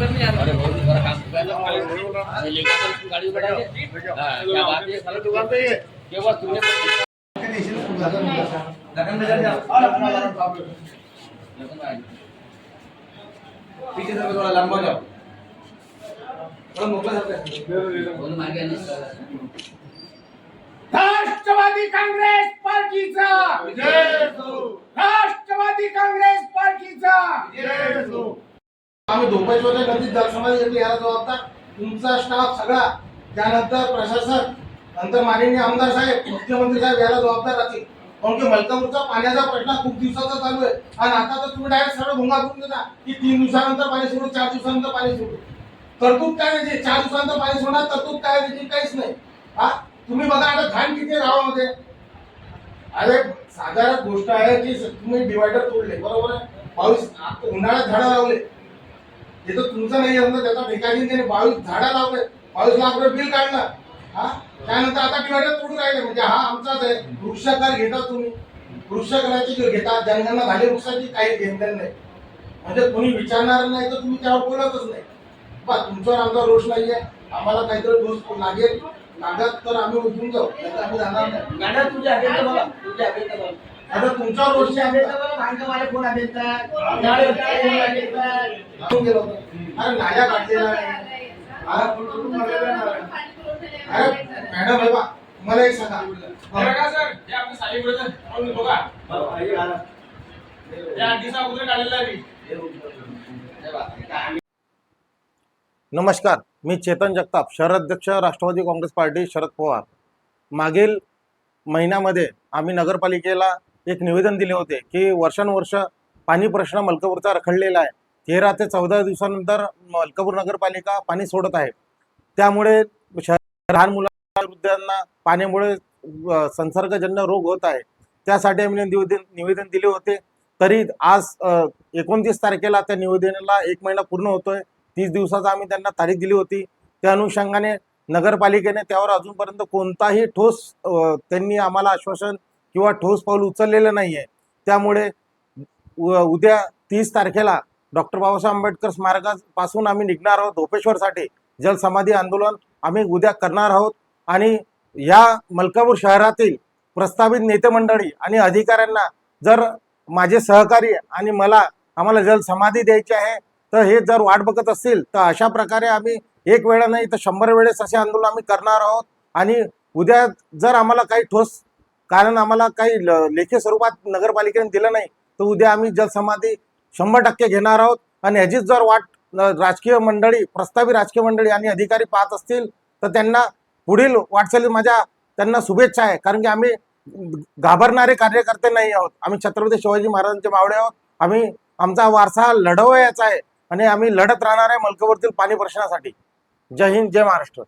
करनी यार। अरे बहुत बड़ा काम लेकर गाड़ी बढ़ाएंगे। क्या बात है सारा दुकान पे ये क्या बात तूने लगन में जाओ और अपना पीछे से थोड़ा लंबा जाओ थोड़ा मोकला बोल मार के राष्ट्रवादी काँग्रेस पार्टीचा जय हो राष्ट्रवादी काँग्रेस पार्टीचा जय हो। आम्ही धोपेश्वरच्या नदीत जलसमाधी याला जबाबदार तुमचा स्टाफ सगळा, त्यानंतर प्रशासक, नंतर माननीय आमदार साहेब, मुख्यमंत्री साहेब याला जबाबदार राहतील. कारण की मलकापूरचा पाण्याचा प्रश्न खूप दिवसाचा चालू आहे आणि आता तर तुम्ही डायरेक्ट सरळ भोंगा करून देता की 3 दिवसानंतर पाणी सोडू, 4 दिवसानंतर पाणी सोडू. तरतूद काय त्याची? 4 दिवसानंतर पाणी सोडणार, तरतूद काय त्याची? काहीच नाही. हा तुम्ही बघा आता घाण किती गावामध्ये. अरे साधारण गोष्ट आहे की तुम्ही डिवायडर तोडले, बरोबर आहे. पाऊस उन्हाळ्यात झाडं लावले, हे तर तुमचं नाही समजा, त्याचा ठिकाणी त्याने 22 झाडं लावले, 22 लाख रुपये बिल काढलं. हा त्यानंतर आता डिवायडर तोडून राहिले म्हणजे हा आमचाच आहे. वृक्षकार घेता तुम्ही, वृक्षकाराची घेता, जनगणना झाली वृक्षाची काही घेणं नाही. म्हणजे कोणी विचारणार नाही तर तुम्ही त्यावर बोलतच नाही. बा तुमच्यावर आमचा रोष नाहीये, आम्हाला काहीतरी दोष लागेल लागत तर आम्ही उठून जाऊ, नाही आम्ही जाणार नाही. गाड्या तुझ्या अभ्यंतर बघा, तुझ्या अभ्यंतर बघा. आता तुमच्यावर रोष आहे अभ्यंतर बघा, भांडण मला कोण अभ्यंतर गाडी गेलो होतो. अरे नाल्या काढलेला आहे. अरे मॅडम हे बा मला एक सांगा सर हे आपली साली ब्रदर बघा या दिवसा उद्या काढलेला आहे. नमस्कार, मी चेतन जगताप, शहराध्यक्ष राष्ट्रवादी काँग्रेस पार्टी शरद पवार. मागील महिन्यामध्ये आम्ही नगरपालिकेला एक निवेदन दिले होते की वर्षानुवर्ष पाणी प्रश्न मलकापूरचा रखडलेला आहे. 13 ते 14 दिवसानंतर मलकापूर नगरपालिका पाणी सोडत आहे. त्यामुळे लहान मुलांना पाण्यामुळे संसर्गजन्य रोग होत आहे. त्यासाठी आम्ही निवेदन दिले होते. तरी आज 29 तारखेला त्या निवेदनाला 1 महिना पूर्ण होतोय. 30 दिवसाचा आम्ही त्यांना तारीख दिली होती. त्या अनुषंगाने नगरपालिकेने त्यावर अजूनपर्यंत कोणताही ठोस त्यांनी आम्हाला आश्वासन किंवा ठोस पाऊल उचललेलं नाही आहे. त्यामुळे उद्या 30 तारखेला डॉक्टर बाबासाहेब आंबेडकर स्मारकापासून आम्ही निघणार आहोत. धोपेश्वरसाठी जलसमाधी आंदोलन आम्ही उद्या करणार आहोत. आणि या मलकापूर शहरातील प्रस्तावित नेते मंडळी आणि अधिकाऱ्यांना जर माझे सहकारी आणि आम्हाला जलसमाधी द्यायची आहे तर हे जर वाट बघत असतील तर अशा प्रकारे आम्ही एक वेळा नाही तर 100 वेळेस असे आंदोलन आम्ही करणार आहोत. आणि उद्या जर आम्हाला काही ठोस कारण आम्हाला काही लेखी स्वरूपात नगरपालिकेने दिलं नाही तर उद्या आम्ही जलसमाधी 100% घेणार आहोत. आणि ह्याचीच जर वाट राजकीय मंडळी, प्रस्तावित राजकीय मंडळी आणि अधिकारी पाहत असतील तर त्यांना पुढील वाटचालीत त्यांना शुभेच्छा आहे. कारण की आम्ही घाबरणारे कार्यकर्ते नाही आहोत. आम्ही छत्रपती शिवाजी महाराजांचे मावळे आहोत. आम्ही आमचा वारसा लढवायचा आहे आणि आम्ही लढत राहणार आहे मलकापूरतील पाणी प्रश्नासाठी. जय हिंद, जय महाराष्ट्र.